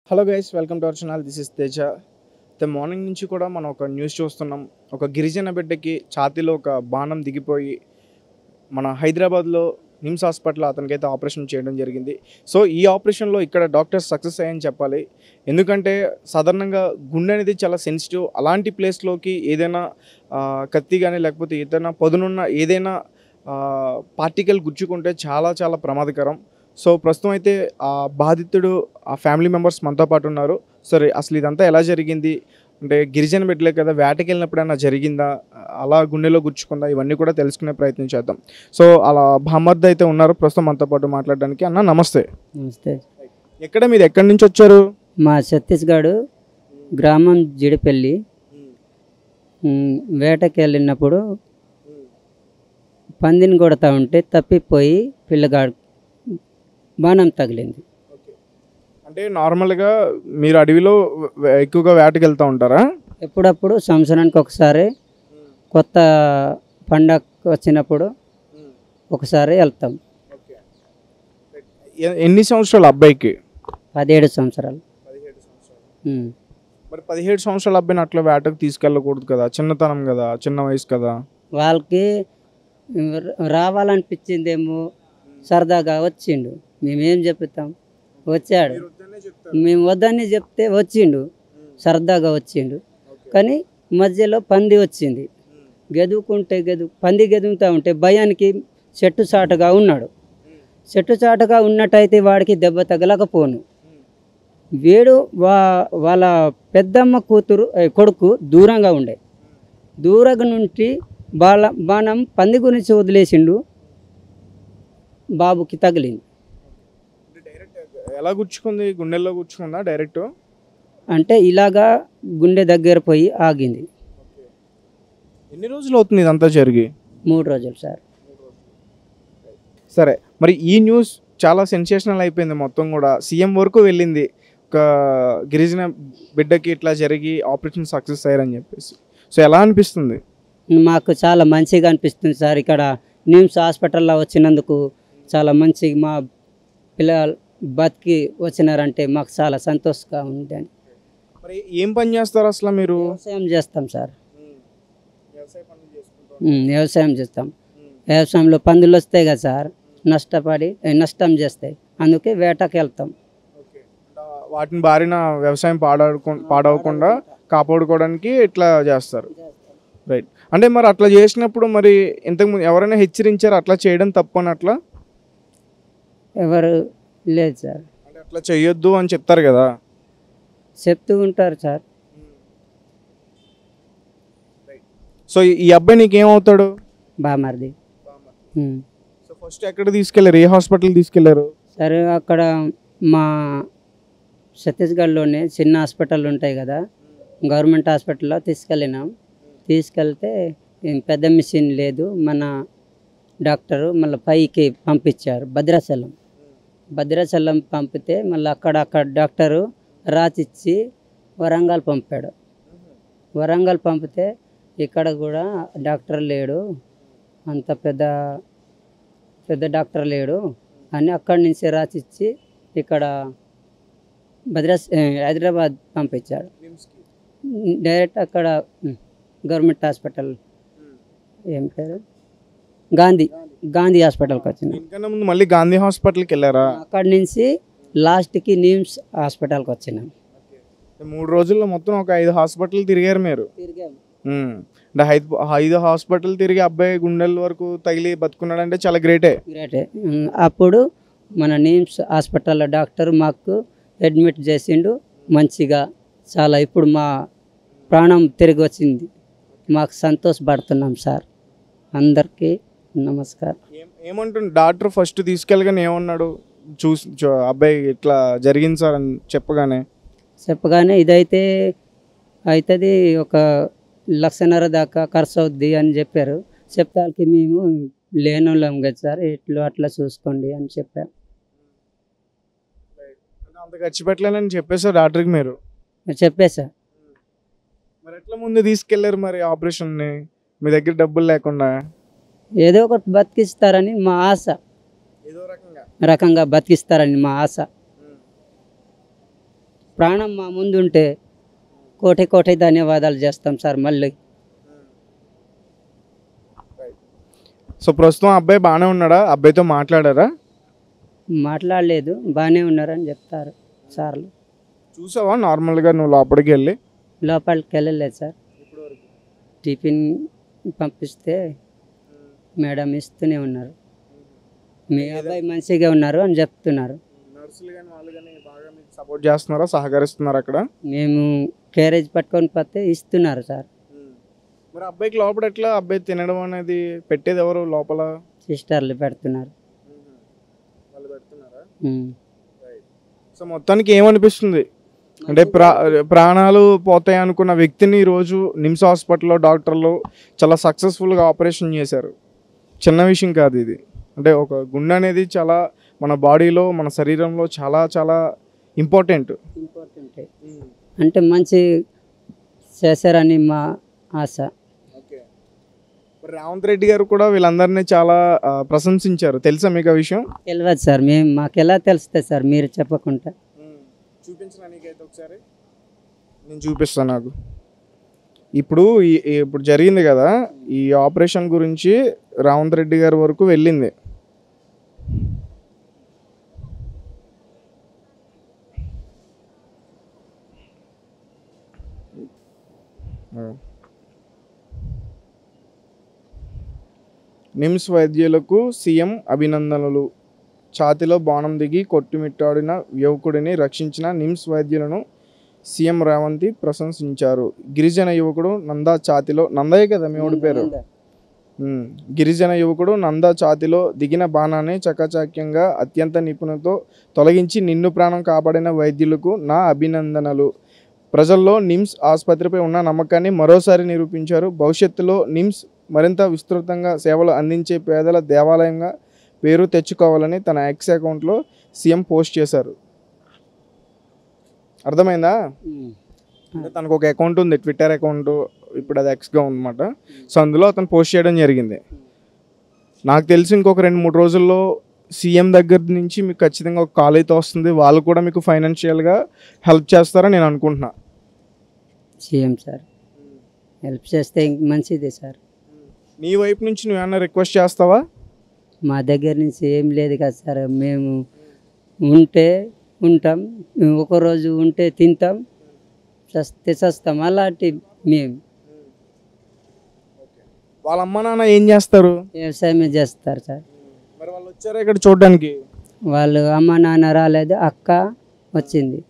Hello guys, welcome to our channel. This is Teja. Morning నుంచి కూడా మనం ఒక న్యూస్ చూస్తున్నాం. ఒక గిరిజన బిడ్డకి ఛాతీలో ఒక బాణం దిగిపోయి మన హైదరాబాద్లో నిమ్స్ హాస్పిటల్లో అతనికైతే ఆపరేషన్ చేయడం జరిగింది. సో ఈ ఆపరేషన్లో ఇక్కడ డాక్టర్స్ సక్సెస్ అయ్యని చెప్పాలి. ఎందుకంటే సాధారణంగా గుండె అనేది చాలా సెన్సిటివ్. అలాంటి ప్లేస్లోకి ఏదైనా కత్తి కానీ లేకపోతే ఏదైనా పదునున్న ఏదైనా పార్టికల్ గుచ్చుకుంటే చాలా చాలా ప్రమాదకరం. సో ప్రస్తుతం అయితే ఆ బాధితుడు ఆ ఫ్యామిలీ మెంబర్స్ మనతో పాటు ఉన్నారు. సరే, అసలు ఇదంతా ఎలా జరిగింది, అంటే గిరిజన బిడ్డలే కదా, వేటకి వెళ్ళినప్పుడైనా జరిగిందా, అలా గుండెలో గుచ్చుకుందా, ఇవన్నీ కూడా తెలుసుకునే ప్రయత్నం చేద్దాం. సో అలా బామర్ది అయితే ఉన్నారు ప్రస్తుతం మనతో పాటు మాట్లాడడానికి. అన్న నమస్తే. నమస్తే. మీరు ఎక్కడి నుంచి వచ్చారు? మా ఛత్తీస్గఢ్ గ్రామం జిడిపల్లి. వేటకి వెళ్ళినప్పుడు పందిని కొడతా ఉంటే తప్పిపోయి పిల్లగాడు బాణం తగిలింది. అంటే నార్మల్గా మీరు అడవిలో ఎక్కువగా వేటకి వెళ్తూ ఉంటారా? ఎప్పుడప్పుడు సంవత్సరానికి ఒకసారి, కొత్త పండగ వచ్చినప్పుడు ఒకసారి వెళ్తాం. ఎన్ని సంవత్సరాలు అబ్బాయికి? 17 సంవత్సరాలు. మరి 17 సంవత్సరాల అబ్బాయిని అట్లా వేటకు తీసుకెళ్ళకూడదు కదా, చిన్నతనం కదా, చిన్న వయసు కదా. వాళ్ళకి రావాలనిపించిందేమో, సరదాగా వచ్చిండు. మేమేం చెప్తాం, వచ్చాడు. మేము వద్దని చెప్తే వచ్చిండు, సరదాగా వచ్చిండు. కానీ మధ్యలో పంది వచ్చింది. పంది గెదుగుతూ ఉంటే భయానికి చెట్టు చాటుగా ఉన్నాడు. చెట్టు చాటుగా ఉన్నట్టయితే వాడికి దెబ్బ తగలకపోను. వీడు వాళ్ళ పెద్దమ్మ కొడుకు దూరంగా ఉండే. దూరంగా నుండి బాణం పంది గురించి వదిలేసిండు, బాబుకి తగిలింది. ఎలా గుచ్చుకుంది? గుండెల్లో గుచ్చుకుందా డైరెక్ట్? అంటే ఇలాగా గుండె దగ్గర పోయి ఆగింది. ఎన్ని రోజులు అవుతుంది ఇదంతా జరిగి? 3 రోజులు సార్. సరే, మరి ఈ న్యూస్ చాలా సెన్సేషనల్ అయిపోయింది, మొత్తం కూడా సీఎం వరకు వెళ్ళింది. ఒక గిరిజన బిడ్డకి ఇట్లా జరిగి ఆపరేషన్ సక్సెస్ అయ్యారని చెప్పేసి. సో ఎలా అనిపిస్తుంది? మాకు చాలా మంచిగా అనిపిస్తుంది సార్. ఇక్కడ నిమ్స్ హాస్పిటల్లో వచ్చినందుకు చాలా మంచి, మా పిల్లలు బతికి వచ్చినారంటే మాకు చాలా సంతోషంగా ఉంది. మరి ఏం పని చేస్తారు అసలు మీరు? వ్యవసాయం చేస్తాం సార్. వ్యవసాయం చేస్తాం. వ్యవసాయంలో పందులు వస్తాయి కదా సార్, నష్టం చేస్తాయి. అందుకే వేటకి వెళ్తాం. వాటిని బారిన వ్యవసాయం పాడవకుండా కాపాడుకోవడానికి ఇట్లా చేస్తారు. రైట్. అంటే మరి అట్లా చేసినప్పుడు మరి ఇంతకుముందు ఎవరైనా హెచ్చరించారు అట్లా చేయడం తప్పు అని? అట్లా ఎవరు లేదు సార్. అంటే అట్లా చేయొద్దు అని చెప్తారు కదా, చెప్తూ ఉంటారు సార్. సో ఈ అబ్బాయి నీకేమవుతాడు? బామర్ది. సో ఫస్ట్ ఎక్కడ తీసుకెళ్లారు, ఏ హాస్పిటల్ తీసుకెళ్లారు? సరే, అక్కడ మా ఛత్తీస్గఢ్లోనే చిన్న హాస్పిటల్ ఉంటాయి కదా, గవర్నమెంట్ హాస్పిటల్లో తీసుకెళ్ళినాం. తీసుకెళ్తే పెద్ద మిషన్ లేదు, మన డాక్టరు మళ్ళీ పైకి పంపించారు. భద్రాచలం పంపితే మళ్ళీ అక్కడ డాక్టరు రాసిచ్చి వరంగల్ పంపాడు. వరంగల్ పంపితే ఇక్కడ కూడా డాక్టర్ లేడు, అంత పెద్ద డాక్టర్ లేడు అని అక్కడి నుంచి రాసిచ్చి ఇక్కడ హైదరాబాద్ పంపించాడు. డైరెక్ట్ అక్కడ గవర్నమెంట్ హాస్పిటల్, ఏం పేరు, గాంధీ హాస్పిటల్కి వచ్చిన. ఇంకన్నా ముందు మళ్ళీ గాంధీ హాస్పిటల్కి వెళ్ళారా? అక్కడి నుంచి లాస్ట్కి నిమ్స్ హాస్పిటల్కి వచ్చినాం. 3 రోజుల్లో మొత్తం ఒక 5 హాస్పిటల్ తిరిగారు మీరు. అంటే 5 హాస్పిటల్ తిరిగి అబ్బాయి గుండెల వరకు తగిలి బతుకున్నాడంటే చాలా గ్రేటే. అప్పుడు మన నిమ్స్ హాస్పిటల్లో డాక్టర్ మాకు అడ్మిట్ చేసిండు మంచిగా. చాలా ఇప్పుడు మా ప్రాణం తిరిగి వచ్చింది, మాకు సంతోషపడుతున్నాం సార్. అందరికీ నమస్కారం. ఏమంటుంది డాక్టర్? ఫస్ట్ తీసుకెళ్ళగానే ఏమన్నాడు? అబ్బాయి ఇట్లా జరిగింది సార్ అని చెప్పగానే ఇదైతే అవుతుంది, 1.5 లక్ష దాకా ఖర్చు అవుద్ది అని చెప్పారు. చెప్తాకి మేము లేనోళ్ళం కదా సార్, ఇట్లు అట్లా చూసుకోండి అని చెప్పారు. అంత ఖర్చు పెట్టలేనని చెప్పేసారు డాక్టర్కి మీరు? చెప్పేసా. మరి ఎట్లా ముందు తీసుకెళ్లారు మరి ఆపరేషన్ని మీ దగ్గర డబ్బులు లేకుండా? ఏదో ఒకటి బతికిస్తారని మా ఆశ, రకంగా బతికిస్తారని మా ఆశ. ప్రాణం మా ముందు ఉంటే కోటి కోటి ధన్యవాదాలు చేస్తాం సార్. మళ్ళీ సో ప్రస్తుతం అబ్బాయి బాగానే ఉన్నాడా? అబ్బాయితో మాట్లాడారా? మాట్లాడలేదు, బాగానే ఉన్నారని చెప్తారు సార్లు. చూసావా నార్మల్గా నువ్వు లోపలికి వెళ్ళి? లోపలికి వెళ్ళలేదు సార్. టిఫిన్ పంపిస్తే మేడం ఇస్తూనే ఉన్నారు. మీ అబ్బాయి మంచిగా ఉన్నారు అని చెప్తున్నారు. నర్సులు కానీ వాళ్ళు కానీ బాగా మీకు సపోర్ట్ చేస్తున్నారా, సహకరిస్తున్నారా అక్కడ? మేము క్యారేజ్ పట్టుకొని పోతే ఇస్తున్నారు సార్. మరి అబ్బాయికి లోపల ఎట్లా? అబ్బాయి తినడం అనేది పెట్టేది ఎవరు లోపల? సిస్టర్లు పెడుతున్నారు. వాళ్ళు పెడుతున్నారా? ఉమ్. సో మొత్తానికి ఏమనిపిస్తుంది అంటే ప్రాణాలు పోతాయి అనుకున్న వ్యక్తిని ఈరోజు నిమ్స్ హాస్పిటల్లో డాక్టర్లు చాలా సక్సెస్ఫుల్గా ఆపరేషన్ చేశారు. చిన్న విషయం కాదు ఇది. అంటే ఒక గుండె అనేది చాలా మన బాడీలో, మన శరీరంలో చాలా చాలా ఇంపార్టెంట్. అంటే మంచి చేశారని మా ఆశ. ఓకే. రేవంత్ రెడ్డి గారు కూడా వీళ్ళందరినీ చాలా ప్రశంసించారు. తెలుసా మీకు ఆ విషయం? తెలియదు సార్. మాకు ఎలా తెలుస్తుంది సార్ మీరు చెప్పకుండా? చూపించిన నీకైతే ఒకసారి నేను చూపిస్తాను. నాకు ఇప్పుడు ఇప్పుడు జరిగింది కదా ఈ ఆపరేషన్ గురించి రేవంత్ రెడ్డి గారి వరకు వెళ్ళింది. నిమ్స్ వైద్యులకు సీఎం అభినందనలు. ఛాతిలో బాణం దిగి కొట్టుమిట్టాడిన యువకుడిని రక్షించిన నిమ్స్ వైద్యులను సీఎం రేవంత్ ప్రశంసించారు. గిరిజన యువకుడు నందా ఛాతిలో, నందయ్య కదా మీ ఊడి పేరు, గిరిజన యువకుడు నందా ఛాతిలో దిగిన బాణాన్ని చకచాక్యంగా అత్యంత నిపుణతో తొలగించి నిన్ను ప్రాణం కాపాడిన వైద్యులకు నా అభినందనలు. ప్రజల్లో నిమ్స్ ఆసుపత్రిపై ఉన్న నమ్మకాన్ని మరోసారి నిరూపించారు. భవిష్యత్తులో నిమ్స్ మరింత విస్తృతంగా సేవలు అందించే పేదల దేవాలయంగా పేరు తెచ్చుకోవాలని తన ఎక్స్ అకౌంట్లో సీఎం పోస్ట్ చేశారు. అర్థమైందా? అంటే తనకు ఒక అకౌంట్ ఉంది, ట్విట్టర్ అకౌంట్, ఇప్పుడు అది ఎక్స్గా ఉందన్నమాట. సో అందులో అతను పోస్ట్ చేయడం జరిగింది. నాకు తెలిసి ఇంకొక 2-3 రోజుల్లో సీఎం దగ్గర నుంచి మీకు ఖచ్చితంగా ఒక కాల్ అయితే వస్తుంది. వాళ్ళు కూడా మీకు ఫైనాన్షియల్గా హెల్ప్ చేస్తారని నేను అనుకుంటున్నా. సీఎం సార్ హెల్ప్ చేస్తే మంచిది సార్. నీ వైపు నుంచి నువ్వేమన్నా రిక్వెస్ట్ చేస్తావా? మా దగ్గర నుంచి ఏం లేదు కదా సార్. మేము ఉంటే ఉంటాం, ఒకరోజు ఉంటే తింటాం, చస్తే చస్తాం. అలాంటి మేము. వాళ్ళ అమ్మ నాన్న ఏం చేస్తారు? వ్యవసాయమే చేస్తారు సార్. మరి వాళ్ళు వచ్చారా ఇక్కడ చూడడానికి? వాళ్ళు అమ్మ నాన్న రాలేదు, అక్క వచ్చింది.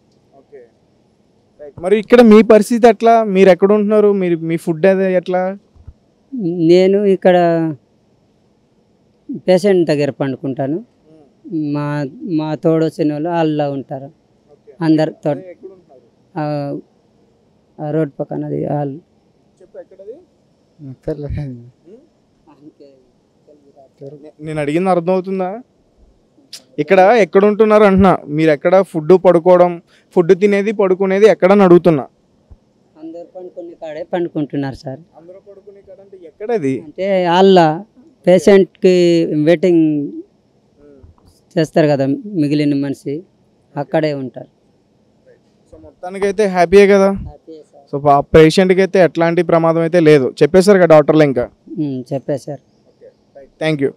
మరి ఇక్కడ మీ పరిస్థితి ఎట్లా? మీరు ఎక్కడ ఉంటున్నారు? మీ ఫుడ్ అది ఎట్లా? నేను ఇక్కడ పేషెంట్ దగ్గర పండుకుంటాను. మా తోడు వచ్చిన వాళ్ళు వాళ్ళ ఉంటారు. అందరు తోడు రోడ్ పక్కనది వాళ్ళు. నేను అడిగింది అర్థమవుతుందా? ఇక్కడ ఎక్కడ ఉంటున్నారు అంటున్నా. మీరు ఎక్కడ ఫుడ్ పడుకోవడం, ఫుడ్ తినేది పడుకునేది ఎక్కడని అడుగుతున్నా. అందరు పండుకునే కాడే పండుకుంటున్నారు సార్. అందరూ పడుకునే కాడ అంటే ఎక్కడది? అంటే వాళ్ళ పేషెంట్కి వెయిటింగ్ చేస్తారు కదా మిగిలిన మనిషి, అక్కడే ఉంటారు. సో మొత్తానికైతే హ్యాపీయే కదా? సో ఆ పేషెంట్కి అయితే ఎట్లాంటి ప్రమాదం అయితే లేదు చెప్పేశారు కదా డాక్టర్లు? ఇంకా చెప్పేశారు. Thank you.